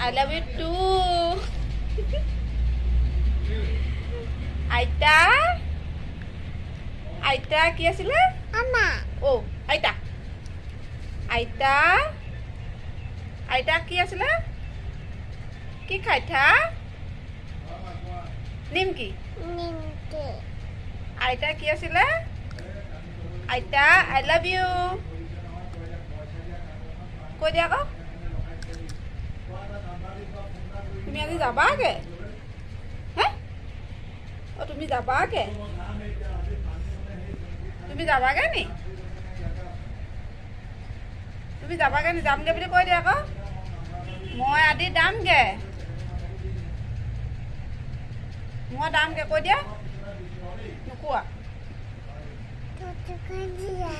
I love you too. আইতা আইতা কি আছিলে Ama. ও আইতা আইতা আইতা কি আছিলে কি খাইছা নিমকি Ninti. আইতা কি আছিলে আইতা আই লাভ ইউ কৈ দিয়া আকৌ তুমি আজি যাবাগে হে অ তুমি যাবাগে তুমি যাবাগে নি তুমি যাবাগে নি যামগে বুলি কৈ দিয়া আকৌ মই আজি যামগে মই যামগে কৈ দিয়া নোকোৱা Tutu kan dia.